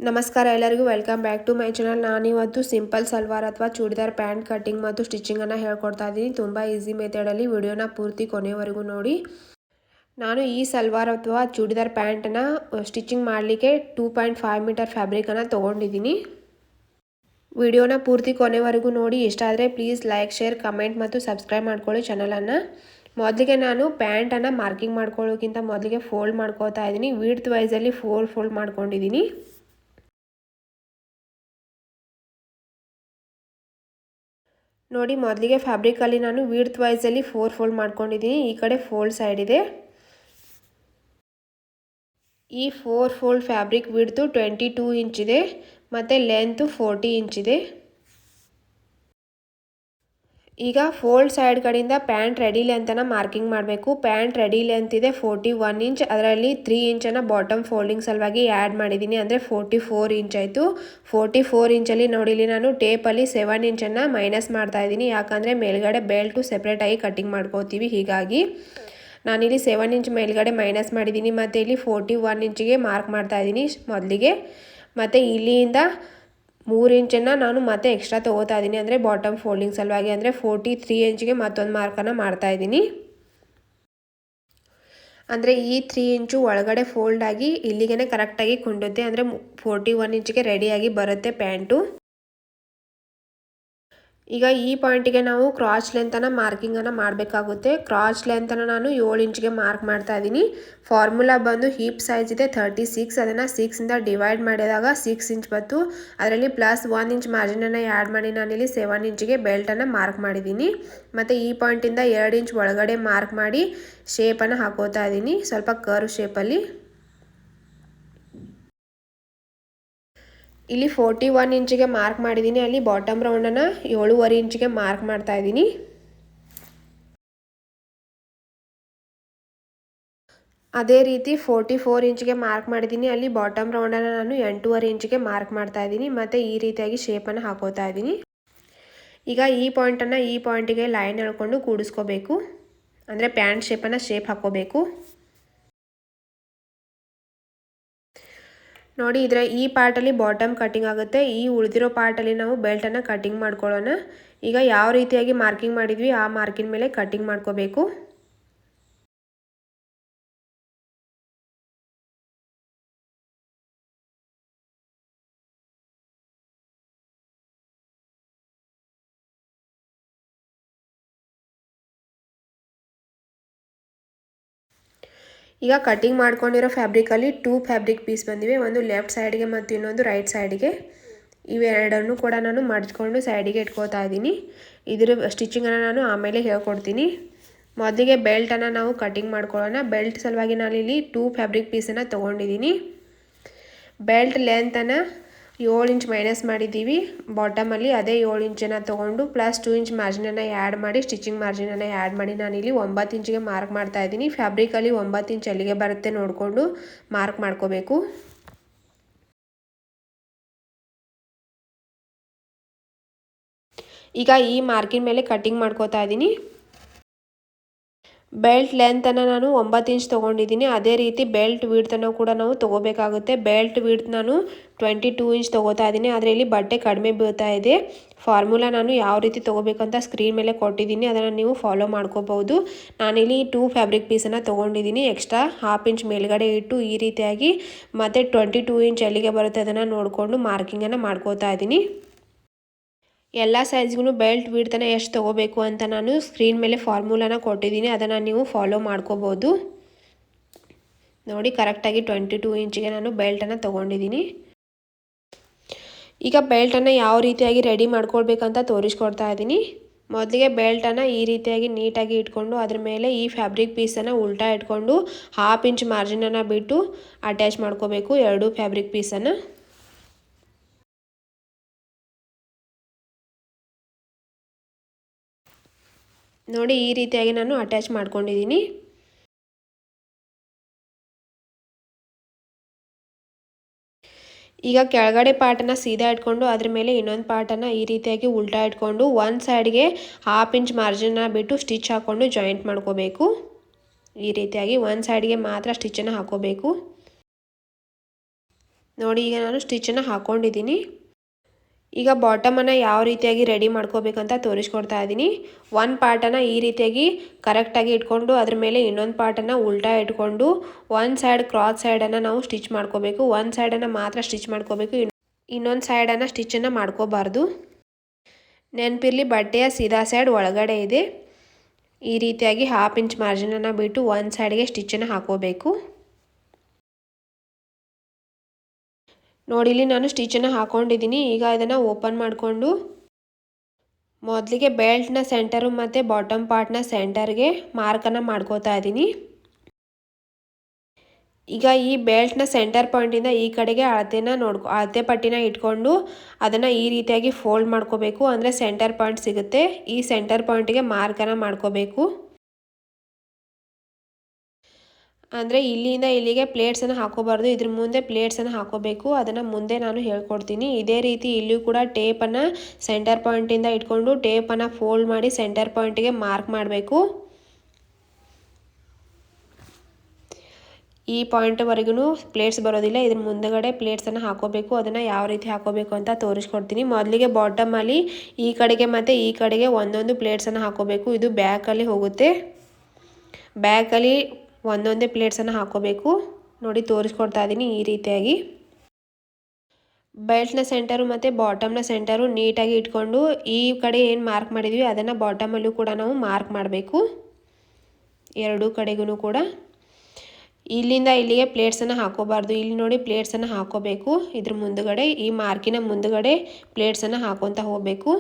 ನಮಸ್ಕಾರ ಎಲ್ಲರಿಗೂ welcome back to my channel. ನಾನಿವತ್ತು ಸಿಂಪಲ್ ಸಲ್ವಾರ್ ಅಥವಾ ಚೂಡಿದಾರ್ ಪ್ಯಾಂಟ್ ಕಟ್ಟಿಂಗ್ ಮತ್ತು ಸ್ಟಿಚಿಂಗನ್ನು ಹೇಳ್ಕೊಡ್ತಾ ಇದ್ದೀನಿ. ತುಂಬ ಈಸಿ ಮೆಥಡಲ್ಲಿ ವಿಡಿಯೋನ ಪೂರ್ತಿ ಕೊನೆವರೆಗೂ ನೋಡಿ. ನಾನು ಈ ಸಲ್ವಾರ್ ಅಥವಾ ಚೂಡಿದಾರ್ ಪ್ಯಾಂಟನ್ನು ಸ್ಟಿಚಿಂಗ್ ಮಾಡಲಿಕ್ಕೆ 2.5 ಮೀಟರ್ ಫ್ಯಾಬ್ರಿಕನ್ನು ತೊಗೊಂಡಿದ್ದೀನಿ. ವಿಡಿಯೋನ ಪೂರ್ತಿ ಕೊನೆವರೆಗೂ ನೋಡಿ. ಇಷ್ಟ ಆದರೆ ಪ್ಲೀಸ್ ಲೈಕ್, ಶೇರ್, ಕಮೆಂಟ್ ಮತ್ತು ಸಬ್ಸ್ಕ್ರೈಬ್ ಮಾಡ್ಕೊಳ್ಳಿ ಚಾನಲನ್ನು. ಮೊದಲಿಗೆ ನಾನು ಪ್ಯಾಂಟನ್ನು ಮಾರ್ಕಿಂಗ್ ಮಾಡ್ಕೊಳ್ಳೋಕ್ಕಿಂತ ಮೊದಲಿಗೆ ಫೋಲ್ಡ್ ಮಾಡ್ಕೋತಾ ಇದ್ದೀನಿ. ವಿಡ್ತ್ ವೈಸಲ್ಲಿ 4 ಫೋಲ್ಡ್ ಮಾಡ್ಕೊಂಡಿದ್ದೀನಿ. ನೋಡಿ, ಮೊದಲಿಗೆ ಫ್ಯಾಬ್ರಿಕಲ್ಲಿ ನಾನು ವಿಡ್ತ್ ವೈಸಲ್ಲಿ 4 ಫೋಲ್ಡ್ ಮಾಡ್ಕೊಂಡಿದ್ದೀನಿ. ಈ ಕಡೆ ಫೋಲ್ಡ್ ಸೈಡ್ ಇದೆ. ಈ 4 ಫೋಲ್ಡ್ ಫ್ಯಾಬ್ರಿಕ್ ವಿಡ್ತು 22 ಇಂಚ್ ಇದೆ ಮತ್ತು ಲೆಂತು 40 ಇಂಚ್ ಇದೆ. ಈಗ ಫೋಲ್ಡ್ ಸೈಡ್ ಕಡೆಯಿಂದ ಪ್ಯಾಂಟ್ ರೆಡಿ ಲೆಂತನ್ನು ಮಾರ್ಕಿಂಗ್ ಮಾಡಬೇಕು. ಪ್ಯಾಂಟ್ ರೆಡಿ ಲೆಂತ್ ಇದೆ 41 ಇಂಚ್. ಅದರಲ್ಲಿ 3 ಇಂಚನ್ನು ಬಾಟಮ್ ಫೋಲ್ಡಿಂಗ್ ಸಲುವಾಗಿ ಆ್ಯಡ್ ಮಾಡಿದ್ದೀನಿ, ಅಂದರೆ 44 ಇಂಚ್ ಆಯಿತು. 44 ಇಂಚಲ್ಲಿ ನೋಡಿಲಿ ನಾನು ಟೇಪಲ್ಲಿ 7 ಇಂಚನ್ನು ಮೈನಸ್ ಮಾಡ್ತಾ ಇದ್ದೀನಿ. ಯಾಕಂದರೆ ಮೇಲ್ಗಡೆ ಬೆಲ್ಟು ಸೆಪ್ರೇಟಾಗಿ ಕಟ್ಟಿಂಗ್ ಮಾಡ್ಕೋತೀವಿ. ಹೀಗಾಗಿ ನಾನಿಲ್ಲಿ 7 ಇಂಚ್ ಮೇಲ್ಗಡೆ ಮೈನಸ್ ಮಾಡಿದ್ದೀನಿ ಮತ್ತು ಇಲ್ಲಿ 41 ಇಂಚಿಗೆ ಮಾರ್ಕ್ ಮಾಡ್ತಾ ಇದ್ದೀನಿ ಮೊದಲಿಗೆ. ಮತ್ತು ಇಲ್ಲಿಂದ 3 ಇಂಚನ್ನು ನಾನು ಮತ್ತೆ ಎಕ್ಸ್ಟ್ರಾ ತೊಗೋತಾ ಇದ್ದೀನಿ, ಅಂದರೆ ಬಾಟಮ್ ಫೋಲ್ಡಿಂಗ್ ಸಲುವಾಗಿ, ಅಂದರೆ 43 ಇಂಚಿಗೆ ಮತ್ತೊಂದು ಮಾರ್ಕನ್ನು ಮಾಡ್ತಾ ಇದ್ದೀನಿ. ಅಂದರೆ ಈ 3 ಇಂಚು ಒಳಗಡೆ ಫೋಲ್ಡ್ ಆಗಿ ಇಲ್ಲಿಗೆ ಕರೆಕ್ಟಾಗಿ ಕುಂಡುತ್ತೆ, ಅಂದರೆ 41 ಇಂಚಿಗೆ ರೆಡಿಯಾಗಿ ಬರುತ್ತೆ ಪ್ಯಾಂಟು. ಈಗ ಈ ಪಾಯಿಂಟಿಗೆ ನಾವು ಕ್ರಾಚ್ ಲೆಂತನ್ನು ಮಾರ್ಕಿಂಗನ್ನು ಮಾಡಬೇಕಾಗುತ್ತೆ. ಕ್ರಾಚ್ ಲೆಂತನ್ನು ನಾನು 7 ಇಂಚಿಗೆ ಮಾರ್ಕ್ ಮಾಡ್ತಾ ಇದ್ದೀನಿ. ಫಾರ್ಮುಲಾ ಬಂದು ಹೀಪ್ ಸೈಜ್ ಇದೆ 36. ಅದನ್ನು 6ಇಂದ ಡಿವೈಡ್ ಮಾಡಿದಾಗ 6 ಇಂಚ್ ಬಂತು. ಅದರಲ್ಲಿ ಪ್ಲಸ್ 1 ಇಂಚ್ ಮಾರ್ಜಿನನ್ನು ಆ್ಯಡ್ ಮಾಡಿ ನಾನಿಲ್ಲಿ 7 ಇಂಚಿಗೆ ಬೆಲ್ಟನ್ನು ಮಾರ್ಕ್ ಮಾಡಿದ್ದೀನಿ. ಮತ್ತು ಈ ಪಾಯಿಂಟಿಂದ 2 ಇಂಚ್ ಒಳಗಡೆ ಮಾರ್ಕ್ ಮಾಡಿ ಶೇಪನ್ನು ಹಾಕೋತಾ ಇದ್ದೀನಿ, ಸ್ವಲ್ಪ ಕರ್ವ್ ಶೇಪಲ್ಲಿ. ಇಲ್ಲಿ 41 ಇಂಚಿಗೆ ಮಾರ್ಕ್ ಮಾಡಿದ್ದೀನಿ. ಅಲ್ಲಿ ಬಾಟಮ್ ರೌಂಡನ್ನು 7.5 ಇಂಚಿಗೆ ಮಾರ್ಕ್ ಮಾಡ್ತಾ ಇದ್ದೀನಿ. ಅದೇ ರೀತಿ 44 ಇಂಚಿಗೆ ಮಾರ್ಕ್ ಮಾಡಿದ್ದೀನಿ. ಅಲ್ಲಿ ಬಾಟಮ್ ರೌಂಡನ್ನು ನಾನು 8.5 ಇಂಚಿಗೆ ಮಾರ್ಕ್ ಮಾಡ್ತಾ ಇದ್ದೀನಿ. ಮತ್ತು ಈ ರೀತಿಯಾಗಿ ಶೇಪನ್ನು ಹಾಕೋತಾ ಇದ್ದೀನಿ. ಈಗ ಈ ಪಾಯಿಂಟನ್ನು ಈ ಪಾಯಿಂಟಿಗೆ ಲೈನ್ ಎಳ್ಕೊಂಡು ಕೂಡಿಸ್ಕೋಬೇಕು, ಅಂದರೆ ಪ್ಯಾಂಟ್ ಶೇಪನ್ನು ಹಾಕೋಬೇಕು. ನೋಡಿ, ಈ ಪಾರ್ಟಲ್ಲಿ ಬಾಟಮ್ ಕಟ್ಟಿಂಗ್ ಆಗುತ್ತೆ. ಈ ಉಳಿದಿರೋ ಪಾರ್ಟಲ್ಲಿ ನಾವು ಬೆಲ್ಟನ್ನು ಕಟ್ಟಿಂಗ್ ಮಾಡ್ಕೊಳ್ಳೋಣ. ಈಗ ಯಾವ ರೀತಿಯಾಗಿ ಮಾರ್ಕಿಂಗ್ ಮಾಡಿದ್ವಿ ಆ ಮಾರ್ಕಿನ ಮೇಲೆ ಕಟ್ಟಿಂಗ್ ಮಾಡ್ಕೋಬೇಕು. ಈಗ ಕಟ್ಟಿಂಗ್ ಮಾಡ್ಕೊಂಡಿರೋ ಫ್ಯಾಬ್ರಿಕಲ್ಲಿ 2 ಫ್ಯಾಬ್ರಿಕ್ ಪೀಸ್ ಬಂದಿವೆ. ಒಂದು ಲೆಫ್ಟ್ ಸೈಡ್ಗೆ ಮತ್ತು ಇನ್ನೊಂದು ರೈಟ್ ಸೈಡ್ಗೆ. ಇವೆರಡನ್ನು ಕೂಡ ನಾನು ಮಡ್ಚ್ಕೊಂಡು ಸೈಡಿಗೆ ಇಟ್ಕೋತಾ ಇದ್ದೀನಿ. ಇದರ ಸ್ಟಿಚಿಂಗನ್ನು ನಾನು ಆಮೇಲೆ ಹೇಳ್ಕೊಡ್ತೀನಿ. ಮೊದಲಿಗೆ ಬೆಲ್ಟನ್ನು ನಾವು ಕಟ್ಟಿಂಗ್ ಮಾಡ್ಕೊಳ್ಳೋಣ. ಬೆಲ್ಟ್ ಸಲುವಾಗಿ ನಾನಿಲ್ಲಿ 2 ಫ್ಯಾಬ್ರಿಕ್ ಪೀಸನ್ನು ತೊಗೊಂಡಿದ್ದೀನಿ. ಬೆಲ್ಟ್ ಲೆಂತನ್ನು 7 ಇಂಚ್ ಮೈನಸ್ ಮಾಡಿದ್ದೀವಿ ಬಾಟಮಲ್ಲಿ. ಅದೇ 7 ಇಂಚನ್ನು ತೊಗೊಂಡು ಪ್ಲಸ್ 2 ಇಂಚ್ ಮಾರ್ಜಿನನ್ನು ಆ್ಯಡ್ ಮಾಡಿ, ಸ್ಟಿಚಿಂಗ್ ಮಾರ್ಜಿನನ್ನು ಆ್ಯಡ್ ಮಾಡಿ ನಾನಿಲ್ಲಿ 9 ಇಂಚಿಗೆ ಮಾರ್ಕ್ ಮಾಡ್ತಾ ಇದ್ದೀನಿ. ಫ್ಯಾಬ್ರಿಕಲ್ಲಿ 9 ಇಂಚ್ ಅಲ್ಲಿಗೆ ಬರುತ್ತೆ ನೋಡಿಕೊಂಡು ಮಾರ್ಕ್ ಮಾಡ್ಕೋಬೇಕು. ಈಗ ಈ ಮಾರ್ಕಿನ ಮೇಲೆ ಕಟ್ಟಿಂಗ್ ಮಾಡ್ಕೋತಾ ಇದ್ದೀನಿ. ಬೆಲ್ಟ್ ಲೆಂತನ್ನು ನಾನು 9 ಇಂಚ್ ತೊಗೊಂಡಿದ್ದೀನಿ. ಅದೇ ರೀತಿ ಬೆಲ್ಟ್ ವಿಡ್ತನ್ನು ಕೂಡ ನಾವು ತೊಗೋಬೇಕಾಗುತ್ತೆ. ಬೆಲ್ಟ್ ವಿಡ್ತ್ ನಾನು 22 ಇಂಚ್ ತೊಗೋತಾ ಇದ್ದೀನಿ. ಆದರೆ ಇಲ್ಲಿ ಬಟ್ಟೆ ಕಡಿಮೆ ಬೀಳ್ತಾ ಇದೆ. ಫಾರ್ಮುಲಾ ನಾನು ಯಾವ ರೀತಿ ತೊಗೋಬೇಕಂತ ಸ್ಕ್ರೀನ್ ಮೇಲೆ ಕೊಟ್ಟಿದ್ದೀನಿ, ಅದನ್ನು ನೀವು ಫಾಲೋ ಮಾಡ್ಕೋಬಹುದು. ನಾನಿಲ್ಲಿ 2 ಫ್ಯಾಬ್ರಿಕ್ ಪೀಸನ್ನು ತೊಗೊಂಡಿದ್ದೀನಿ. ಎಕ್ಸ್ಟ್ರಾ 1/2 ಇಂಚ್ ಮೇಲ್ಗಡೆ ಇಟ್ಟು ಈ ರೀತಿಯಾಗಿ ಮತ್ತು 22 ಇಂಚ್ ಎಲ್ಲಿಗೆ ಬರುತ್ತೆ ಅದನ್ನು ನೋಡಿಕೊಂಡು ಮಾರ್ಕಿಂಗನ್ನು ಮಾಡ್ಕೋತಾ ಇದ್ದೀನಿ. ಎಲ್ಲ ಸೈಜ್ಗೂ ಬೆಲ್ಟ್ ವಿಡ್ತನ್ನು ಎಷ್ಟು ತೊಗೋಬೇಕು ಅಂತ ನಾನು ಸ್ಕ್ರೀನ್ ಮೇಲೆ ಫಾರ್ಮುಲಾನ ಕೊಟ್ಟಿದ್ದೀನಿ, ಅದನ್ನು ನೀವು ಫಾಲೋ ಮಾಡ್ಕೋಬೋದು. ನೋಡಿ, ಕರೆಕ್ಟಾಗಿ 22 ಇಂಚಿಗೆ ನಾನು ಬೆಲ್ಟನ್ನು ತೊಗೊಂಡಿದ್ದೀನಿ. ಈಗ ಬೆಲ್ಟನ್ನು ಯಾವ ರೀತಿಯಾಗಿ ರೆಡಿ ಮಾಡ್ಕೊಳ್ಬೇಕಂತ ತೋರಿಸ್ಕೊಡ್ತಾ ಇದ್ದೀನಿ. ಮೊದಲಿಗೆ ಬೆಲ್ಟನ್ನು ಈ ರೀತಿಯಾಗಿ ನೀಟಾಗಿ ಇಟ್ಕೊಂಡು ಅದ್ರ ಮೇಲೆ ಈ ಫ್ಯಾಬ್ರಿಕ್ ಪೀಸನ್ನು ಉಲ್ಟಾ ಇಟ್ಕೊಂಡು 1/2 ಇಂಚ್ ಮಾರ್ಜಿನನ್ನು ಬಿಟ್ಟು ಅಟ್ಯಾಚ್ ಮಾಡ್ಕೋಬೇಕು 2 ಫ್ಯಾಬ್ರಿಕ್ ಪೀಸನ್ನು. ನೋಡಿ, ಈ ರೀತಿಯಾಗಿ ನಾನು ಅಟ್ಯಾಚ್ ಮಾಡ್ಕೊಂಡಿದ್ದೀನಿ. ಈಗ ಕೆಳಗಡೆ ಪಾರ್ಟನ್ನು ಸೀದಾ ಇಟ್ಕೊಂಡು ಅದ್ರ ಮೇಲೆ ಇನ್ನೊಂದು ಪಾರ್ಟನ್ನು ಈ ರೀತಿಯಾಗಿ ಉಲ್ಟಾ ಇಟ್ಕೊಂಡು ಒಂದು ಸೈಡ್ಗೆ 1/2 ಇಂಚ್ ಮಾರ್ಜಿನ್ನ ಬಿಟ್ಟು ಸ್ಟಿಚ್ ಹಾಕ್ಕೊಂಡು ಜಾಯಿಂಟ್ ಮಾಡ್ಕೋಬೇಕು. ಈ ರೀತಿಯಾಗಿ ಒಂದು ಸೈಡ್ಗೆ ಮಾತ್ರ ಸ್ಟಿಚ್ಚನ್ನು ಹಾಕೋಬೇಕು. ನೋಡಿ ಈಗ ನಾನು ಸ್ಟಿಚ್ಚನ್ನು ಹಾಕ್ಕೊಂಡಿದ್ದೀನಿ. ಈಗ ಬಾಟಮನ್ನು ಯಾವ ರೀತಿಯಾಗಿ ರೆಡಿ ಮಾಡ್ಕೋಬೇಕಂತ ತೋರಿಸ್ಕೊಡ್ತಾ ಇದ್ದೀನಿ. ಒಂದು ಪಾರ್ಟನ್ನು ಈ ರೀತಿಯಾಗಿ ಕರೆಕ್ಟಾಗಿ ಇಟ್ಕೊಂಡು ಅದ್ರ ಮೇಲೆ ಇನ್ನೊಂದು ಪಾರ್ಟನ್ನು ಉಲ್ಟಾ ಇಟ್ಕೊಂಡು ಒಂದು ಸೈಡ್ ಕ್ರಾಸ್ ಸೈಡನ್ನು ನಾವು ಸ್ಟಿಚ್ ಮಾಡ್ಕೋಬೇಕು. ಒಂದು ಸೈಡನ್ನು ಮಾತ್ರ ಸ್ಟಿಚ್ ಮಾಡ್ಕೋಬೇಕು, ಇನ್ನೊಂದು ಸೈಡನ್ನು ಸ್ಟಿಚ್ಚನ್ನು ಮಾಡ್ಕೋಬಾರ್ದು. ನೆನಪಿರಲಿ, ಬಟ್ಟೆಯ ಸೀದಾ ಸೈಡ್ ಒಳಗಡೆ ಇದೆ. ಈ ರೀತಿಯಾಗಿ 1/2 ಇಂಚ್ ಮಾರ್ಜಿನನ್ನು ಬಿಟ್ಟು ಒಂದು ಸೈಡ್ಗೆ ಸ್ಟಿಚ್ಚನ್ನು ಹಾಕೋಬೇಕು. ನೋಡಿ ಇಲ್ಲಿ ನಾನು ಸ್ಟಿಚ್ಚನ್ನು ಹಾಕ್ಕೊಂಡಿದ್ದೀನಿ. ಈಗ ಇದನ್ನು ಓಪನ್ ಮಾಡಿಕೊಂಡು ಮೊದಲಿಗೆ ಬೆಲ್ಟ್ನ ಸೆಂಟರು ಮತ್ತು ಬಾಟಮ್ ಪಾರ್ಟ್ನ ಸೆಂಟರ್ಗೆ ಮಾರ್ಕನ್ನು ಮಾಡ್ಕೋತಾ ಇದ್ದೀನಿ. ಈಗ ಈ ಬೆಲ್ಟ್ನ ಸೆಂಟರ್ ಪಾಯಿಂಟಿಂದ ಈ ಕಡೆಗೆ ಅಳತೆ ಪಟ್ಟಿನ ಇಟ್ಕೊಂಡು ಅದನ್ನು ಈ ರೀತಿಯಾಗಿ ಫೋಲ್ಡ್ ಮಾಡ್ಕೋಬೇಕು. ಅಂದರೆ ಸೆಂಟರ್ ಪಾಯಿಂಟ್ ಸಿಗುತ್ತೆ. ಈ ಸೆಂಟರ್ ಪಾಯಿಂಟಿಗೆ ಮಾರ್ಕನ್ನು ಮಾಡ್ಕೋಬೇಕು. ಅಂದರೆ ಇಲ್ಲಿಂದ ಇಲ್ಲಿಗೆ ಪ್ಲೇಟ್ಸನ್ನು ಹಾಕೋಬಾರ್ದು, ಇದ್ರ ಮುಂದೆ ಪ್ಲೇಟ್ಸನ್ನು ಹಾಕೋಬೇಕು. ಅದನ್ನು ಮುಂದೆ ನಾನು ಹೇಳ್ಕೊಡ್ತೀನಿ. ಇದೇ ರೀತಿ ಇಲ್ಲಿಯೂ ಕೂಡ ಟೇಪನ್ನು ಸೆಂಟರ್ ಪಾಯಿಂಟಿಂದ ಇಟ್ಕೊಂಡು ಟೇಪನ್ನು ಫೋಲ್ಡ್ ಮಾಡಿ ಸೆಂಟರ್ ಪಾಯಿಂಟಿಗೆ ಮಾರ್ಕ್ ಮಾಡಬೇಕು. ಈ ಪಾಯಿಂಟ್ವರೆಗೂ ಪ್ಲೇಟ್ಸ್ ಬರೋದಿಲ್ಲ, ಇದ್ರ ಮುಂದಗಡೆ ಪ್ಲೇಟ್ಸನ್ನು ಹಾಕೋಬೇಕು. ಅದನ್ನು ಯಾವ ರೀತಿ ಹಾಕೋಬೇಕು ಅಂತ ತೋರಿಸ್ಕೊಡ್ತೀನಿ. ಮೊದಲಿಗೆ ಬಾಟಮಲ್ಲಿ ಈ ಕಡೆಗೆ ಮತ್ತು ಈ ಕಡೆಗೆ ಒಂದೊಂದು ಪ್ಲೇಟ್ಸನ್ನು ಹಾಕೋಬೇಕು. ಇದು ಬ್ಯಾಕಲ್ಲಿ ಹೋಗುತ್ತೆ. ಬ್ಯಾಕಲ್ಲಿ ಒಂದೊಂದೇ ಪ್ಲೇಟ್ಸನ್ನು ಹಾಕೋಬೇಕು. ನೋಡಿ ತೋರಿಸ್ಕೊಡ್ತಾ ಇದ್ದೀನಿ ಈ ರೀತಿಯಾಗಿ. ಬೆಲ್ಟ್ನ ಸೆಂಟರು ಮತ್ತು ಬಾಟಮ್ನ ಸೆಂಟರು ನೀಟಾಗಿ ಇಟ್ಕೊಂಡು ಈ ಕಡೆ ಏನು ಮಾರ್ಕ್ ಮಾಡಿದ್ವಿ ಅದನ್ನು ಬಾಟಮಲ್ಲೂ ಕೂಡ ನಾವು ಮಾರ್ಕ್ ಮಾಡಬೇಕು. ಎರಡೂ ಕಡೆಗೂ ಕೂಡ ಇಲ್ಲಿಂದ ಇಲ್ಲಿಗೆ ಪ್ಲೇಟ್ಸನ್ನು ಹಾಕೋಬಾರ್ದು. ಇಲ್ಲಿ ನೋಡಿ ಪ್ಲೇಟ್ಸನ್ನು ಹಾಕೋಬೇಕು. ಇದ್ರ ಮುಂದುಗಡೆ ಈ ಮಾರ್ಕಿನ ಮುಂದುಗಡೆ ಪ್ಲೇಟ್ಸನ್ನು ಹಾಕೊತ ಹೋಗಬೇಕು.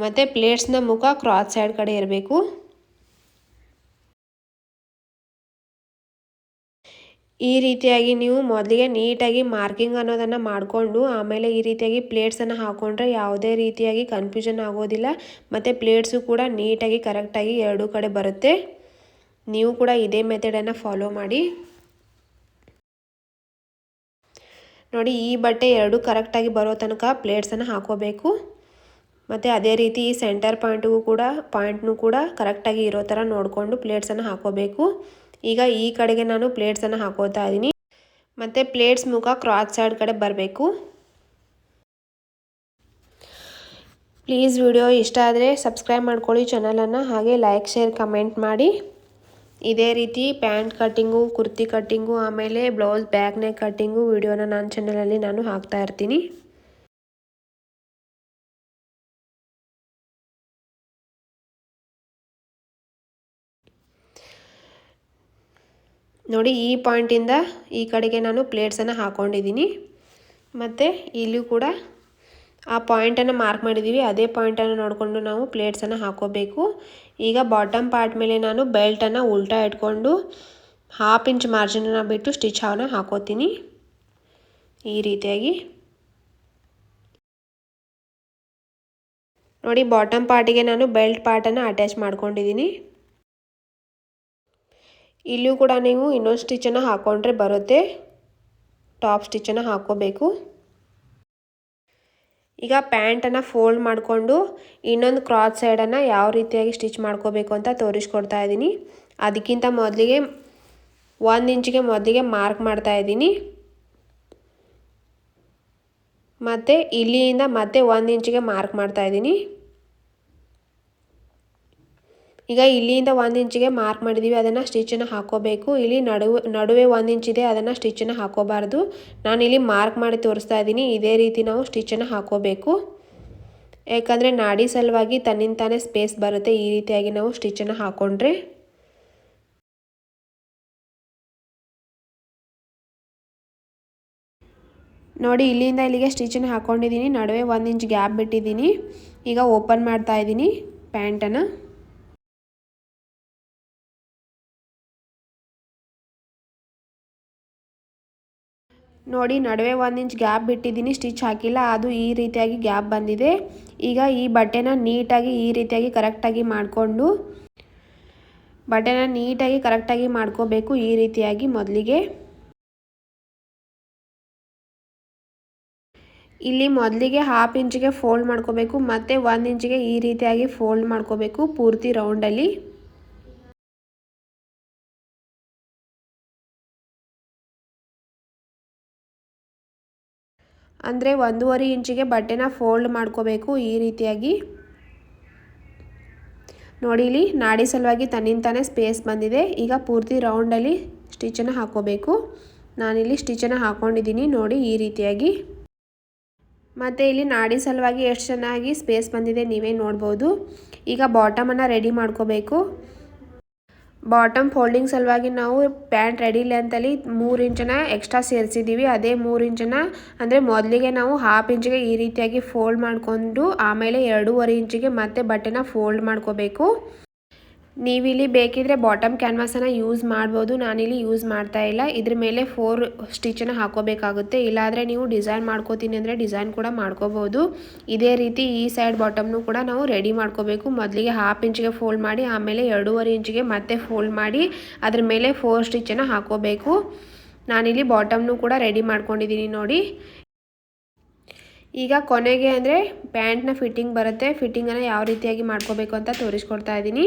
ಮತ್ತು ಪ್ಲೇಟ್ಸ್ನ ಮುಖ ಕ್ರಾಸ್ ಸೈಡ್ ಕಡೆ ಇರಬೇಕು. ಈ ರೀತಿಯಾಗಿ ನೀವು ಮೊದಲಿಗೆ ನೀಟಾಗಿ ಮಾರ್ಕಿಂಗ್ ಅನ್ನೋದನ್ನು ಮಾಡಿಕೊಂಡು ಆಮೇಲೆ ಈ ರೀತಿಯಾಗಿ ಪ್ಲೇಟ್ಸನ್ನು ಹಾಕ್ಕೊಂಡ್ರೆ ಯಾವುದೇ ರೀತಿಯಾಗಿ ಕನ್ಫ್ಯೂಷನ್ ಆಗೋದಿಲ್ಲ. ಮತ್ತು ಪ್ಲೇಟ್ಸು ಕೂಡ ನೀಟಾಗಿ ಕರೆಕ್ಟಾಗಿ ಎರಡೂ ಕಡೆ ಬರುತ್ತೆ. ನೀವು ಕೂಡ ಇದೇ ಮೆಥಡನ್ನು ಫಾಲೋ ಮಾಡಿ. ನೋಡಿ ಈ ಬಟ್ಟೆ ಎರಡೂ ಕರೆಕ್ಟಾಗಿ ಬರೋ ತನಕ ಪ್ಲೇಟ್ಸನ್ನು ಹಾಕೋಬೇಕು. ಮತ್ತು ಅದೇ ರೀತಿ ಈ ಸೆಂಟರ್ ಪಾಯಿಂಟ್ನೂ ಕೂಡ ಕರೆಕ್ಟಾಗಿ ಇರೋ ಥರ ನೋಡಿಕೊಂಡು ಪ್ಲೇಟ್ಸನ್ನು ಹಾಕೋಬೇಕು. ಈಗ ಈ ಕಡೆಗೆ ನಾನು ಪ್ಲೇಟ್ಸನ್ನು ಹಾಕೋತಾ ಇದ್ದೀನಿ. ಮತ್ತು ಪ್ಲೇಟ್ಸ್ ಮುಖ ಕ್ರಾಸ್ ಸೈಡ್ ಕಡೆ ಬರಬೇಕು. ಪ್ಲೀಸ್ ವಿಡಿಯೋ ಇಷ್ಟ ಆದರೆ ಸಬ್ಸ್ಕ್ರೈಬ್ ಮಾಡ್ಕೊಳ್ಳಿ ಚಾನಲನ್ನು. ಹಾಗೆ ಲೈಕ್, ಶೇರ್, ಕಮೆಂಟ್ ಮಾಡಿ. ಇದೇ ರೀತಿ ಪ್ಯಾಂಟ್ ಕಟ್ಟಿಂಗು, ಕುರ್ತಿ ಕಟ್ಟಿಂಗು, ಆಮೇಲೆ ಬ್ಲೌಸ್ ಬ್ಯಾಕ್ ನೆಕ್ ಕಟ್ಟಿಂಗು ವಿಡಿಯೋನ ನನ್ನ ಚಾನಲಲ್ಲಿ ನಾನು ಹಾಕ್ತಾ ಇರ್ತೀನಿ. ನೋಡಿ ಈ ಪಾಯಿಂಟಿಂದ ಈ ಕಡೆಗೆ ನಾನು ಪ್ಲೇಟ್ಸನ್ನು ಹಾಕ್ಕೊಂಡಿದ್ದೀನಿ. ಮತ್ತು ಇಲ್ಲಿಯೂ ಕೂಡ ಆ ಪಾಯಿಂಟನ್ನು ಮಾರ್ಕ್ ಮಾಡಿದ್ದೀವಿ, ಅದೇ ಪಾಯಿಂಟನ್ನು ನೋಡಿಕೊಂಡು ನಾವು ಪ್ಲೇಟ್ಸನ್ನು ಹಾಕೋಬೇಕು. ಈಗ ಬಾಟಮ್ ಪಾರ್ಟ್ ಮೇಲೆ ನಾನು ಬೆಲ್ಟನ್ನು ಉಲ್ಟಾ ಇಟ್ಕೊಂಡು 1/2 ಇಂಚ್ ಮಾರ್ಜಿನನ್ನು ಬಿಟ್ಟು ಸ್ಟಿಚ್ಚನ್ನು ಹಾಕೋತೀನಿ ಈ ರೀತಿಯಾಗಿ. ನೋಡಿ ಬಾಟಮ್ ಪಾರ್ಟಿಗೆ ನಾನು ಬೆಲ್ಟ್ ಪಾರ್ಟನ್ನು ಅಟ್ಯಾಚ್ ಮಾಡ್ಕೊಂಡಿದ್ದೀನಿ. ಇಲ್ಲಿಯೂ ಕೂಡ ನೀವು ಇನ್ನೊಂದು ಸ್ಟಿಚ್ಚನ್ನು ಹಾಕ್ಕೊಂಡ್ರೆ ಬರುತ್ತೆ. ಟಾಪ್ ಸ್ಟಿಚ್ಚನ್ನು ಹಾಕ್ಕೋಬೇಕು. ಈಗ ಪ್ಯಾಂಟನ್ನು ಫೋಲ್ಡ್ ಮಾಡಿಕೊಂಡು ಇನ್ನೊಂದು ಕ್ರಾಸ್ ಸೈಡನ್ನು ಯಾವ ರೀತಿಯಾಗಿ ಸ್ಟಿಚ್ ಮಾಡ್ಕೋಬೇಕು ಅಂತ ತೋರಿಸ್ಕೊಡ್ತಾ ಇದ್ದೀನಿ. ಅದಕ್ಕಿಂತ ಮೊದಲಿಗೆ 1 ಇಂಚಿಗೆ ಮೊದಲಿಗೆ ಮಾರ್ಕ್ ಮಾಡ್ತಾ ಇದ್ದೀನಿ. ಮತ್ತು ಇಲ್ಲಿಂದ ಮತ್ತೆ 1 ಇಂಚಿಗೆ ಮಾರ್ಕ್ ಮಾಡ್ತಾ ಇದ್ದೀನಿ. ಈಗ ಇಲ್ಲಿಂದ 1 ಇಂಚಿಗೆ ಮಾರ್ಕ್ ಮಾಡಿದ್ದೀವಿ, ಅದನ್ನು ಸ್ಟಿಚ್ಚನ್ನು ಹಾಕೋಬೇಕು. ಇಲ್ಲಿ ನಡುವೆ 1 ಇಂಚಿದೆ, ಅದನ್ನು ಸ್ಟಿಚ್ಚನ್ನು ಹಾಕೋಬಾರ್ದು. ನಾನಿಲ್ಲಿ ಮಾರ್ಕ್ ಮಾಡಿ ತೋರಿಸ್ತಾ ಇದ್ದೀನಿ. ಇದೇ ರೀತಿ ನಾವು ಸ್ಟಿಚ್ಚನ್ನು ಹಾಕೋಬೇಕು. ಯಾಕಂದರೆ ನಾಡಿ ಸಲುವಾಗಿ ತನ್ನಿಂದ ತಾನೇ ಸ್ಪೇಸ್ ಬರುತ್ತೆ ಈ ರೀತಿಯಾಗಿ ನಾವು ಸ್ಟಿಚ್ಚನ್ನು ಹಾಕ್ಕೊಂಡ್ರೆ. ನೋಡಿ ಇಲ್ಲಿಂದ ಇಲ್ಲಿಗೆ ಸ್ಟಿಚ್ಚನ್ನು ಹಾಕ್ಕೊಂಡಿದ್ದೀನಿ. ನಡುವೆ 1 ಇಂಚ್ ಗ್ಯಾಪ್ ಬಿಟ್ಟಿದ್ದೀನಿ. ಈಗ ಓಪನ್ ಮಾಡ್ತಾ ಇದ್ದೀನಿ ಪ್ಯಾಂಟನ್ನು. ನೋಡಿ ನಡುವೆ 1 ಇಂಚ್ ಗ್ಯಾಪ್ ಬಿಟ್ಟಿದ್ದೀನಿ, ಸ್ಟಿಚ್ ಹಾಕಿಲ್ಲ, ಅದು ಈ ರೀತಿಯಾಗಿ ಗ್ಯಾಪ್ ಬಂದಿದೆ. ಈಗ ಈ ಬಟ್ಟೆನ ನೀಟಾಗಿ ಈ ರೀತಿಯಾಗಿ ಕರೆಕ್ಟಾಗಿ ಮಾಡಿಕೊಂಡು ಮಾಡ್ಕೋಬೇಕು. ಈ ರೀತಿಯಾಗಿ ಮೊದಲಿಗೆ ಇಲ್ಲಿ ಮೊದಲಿಗೆ 1/2 ಇಂಚಿಗೆ ಫೋಲ್ಡ್ ಮಾಡ್ಕೋಬೇಕು. ಮತ್ತು 1 ಇಂಚಿಗೆ ಈ ರೀತಿಯಾಗಿ ಫೋಲ್ಡ್ ಮಾಡ್ಕೋಬೇಕು ಪೂರ್ತಿ ರೌಂಡಲ್ಲಿ. ಅಂದರೆ 1.5 ಇಂಚಿಗೆ ಬಟ್ಟೆನ ಫೋಲ್ಡ್ ಮಾಡ್ಕೋಬೇಕು ಈ ರೀತಿಯಾಗಿ. ನೋಡಿ ಇಲ್ಲಿ ನಾಡಿ ಸಲುವಾಗಿ ತನ್ನಿಂತಾನೆ ಸ್ಪೇಸ್ ಬಂದಿದೆ. ಈಗ ಪೂರ್ತಿ ರೌಂಡಲ್ಲಿ ಸ್ಟಿಚನ್ನು ಹಾಕೋಬೇಕು. ನಾನಿಲ್ಲಿ ಸ್ಟಿಚನ್ನು ಹಾಕ್ಕೊಂಡಿದ್ದೀನಿ ನೋಡಿ ಈ ರೀತಿಯಾಗಿ. ಮತ್ತು ಇಲ್ಲಿ ನಾಡಿ ಸಲುವಾಗಿ ಎಷ್ಟು ಚೆನ್ನಾಗಿ ಸ್ಪೇಸ್ ಬಂದಿದೆ ನೀವೇ ನೋಡ್ಬೋದು. ಈಗ ಬಾಟಮನ್ನು ರೆಡಿ ಮಾಡ್ಕೋಬೇಕು. ಬಾಟಮ್ ಫೋಲ್ಡಿಂಗ್ ಸಲುವಾಗಿ ನಾವು ಪ್ಯಾಂಟ್ ರೆಡಿ ಲೆಂತಲ್ಲಿ 3 ಇಂಚನ್ನ ಎಕ್ಸ್ಟ್ರಾ ಸೇರಿಸಿದ್ದೀವಿ. ಅದೇ 3 ಇಂಚನ್ನ ಅಂದರೆ ಮೊದಲಿಗೆ ನಾವು 1/2 ಇಂಚಿಗೆ ಈ ರೀತಿಯಾಗಿ ಫೋಲ್ಡ್ ಮಾಡಿಕೊಂಡು ಆಮೇಲೆ 2.5 ಇಂಚಿಗೆ ಮತ್ತೆ ಬಟ್ಟೆನ ಫೋಲ್ಡ್ ಮಾಡ್ಕೋಬೇಕು. ನೀವಿಲ್ಲಿ ಬೇಕಿದ್ರೆ ಬಾಟಮ್ ಕ್ಯಾನ್ವಾಸನ್ನು ಯೂಸ್ ಮಾಡ್ಬೋದು. ನಾನಿಲ್ಲಿ ಯೂಸ್ ಮಾಡ್ತಾ ಇಲ್ಲ. ಇದ್ರ ಮೇಲೆ 4 ಸ್ಟಿಚನ್ನು ಹಾಕೋಬೇಕಾಗುತ್ತೆ. ಇಲ್ಲಾಂದರೆ ನೀವು ಡಿಸೈನ್ ಮಾಡ್ಕೋತೀನಿ ಅಂದರೆ ಡಿಸೈನ್ ಕೂಡ ಮಾಡ್ಕೋಬೋದು. ಇದೇ ರೀತಿ ಈ ಸೈಡ್ ಬಾಟಮ್ನು ಕೂಡ ನಾವು ರೆಡಿ ಮಾಡ್ಕೋಬೇಕು. ಮೊದಲಿಗೆ 1/2 ಇಂಚಿಗೆ ಫೋಲ್ಡ್ ಮಾಡಿ ಆಮೇಲೆ 2.5 ಇಂಚಿಗೆ ಮತ್ತೆ ಫೋಲ್ಡ್ ಮಾಡಿ ಅದ್ರ ಮೇಲೆ 4 ಸ್ಟಿಚನ್ನು ಹಾಕೋಬೇಕು. ನಾನಿಲ್ಲಿ ಬಾಟಮ್ನು ಕೂಡ ರೆಡಿ ಮಾಡ್ಕೊಂಡಿದ್ದೀನಿ ನೋಡಿ. ಈಗ ಕೊನೆಗೆ ಅಂದರೆ ಪ್ಯಾಂಟ್ನ ಫಿಟ್ಟಿಂಗ್ ಬರುತ್ತೆ. ಫಿಟ್ಟಿಂಗನ್ನು ಯಾವ ರೀತಿಯಾಗಿ ಮಾಡ್ಕೋಬೇಕು ಅಂತ ತೋರಿಸ್ಕೊಡ್ತಾ ಇದ್ದೀನಿ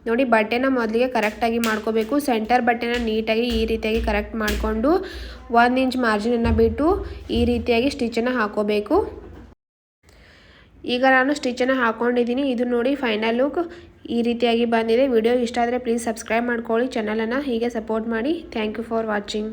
ನೋಡಿ. ಬಟ್ಟೆನ ಮೊದಲಿಗೆ ಕರೆಕ್ಟಾಗಿ ಮಾಡ್ಕೋಬೇಕು. ಸೆಂಟರ್ ಬಟ್ಟೆನ ನೀಟಾಗಿ ಈ ರೀತಿಯಾಗಿ ಕರೆಕ್ಟ್ ಮಾಡಿಕೊಂಡು 1 ಇಂಚ್ ಮಾರ್ಜಿನನ್ನು ಬಿಟ್ಟು ಈ ರೀತಿಯಾಗಿ ಸ್ಟಿಚನ್ನು ಹಾಕೋಬೇಕು. ಈಗ ನಾನು ಸ್ಟಿಚನ್ನು ಹಾಕ್ಕೊಂಡಿದ್ದೀನಿ. ಇದು ನೋಡಿ ಫೈನಲ್ ಲುಕ್ ಈ ರೀತಿಯಾಗಿ ಬಂದಿದೆ. ವಿಡಿಯೋ ಇಷ್ಟ ಆದರೆ ಪ್ಲೀಸ್ ಸಬ್ಸ್ಕ್ರೈಬ್ ಮಾಡ್ಕೊಳ್ಳಿ. ಚಾನಲನ್ನು ಹೀಗೆ ಸಪೋರ್ಟ್ ಮಾಡಿ. Thank you for watching.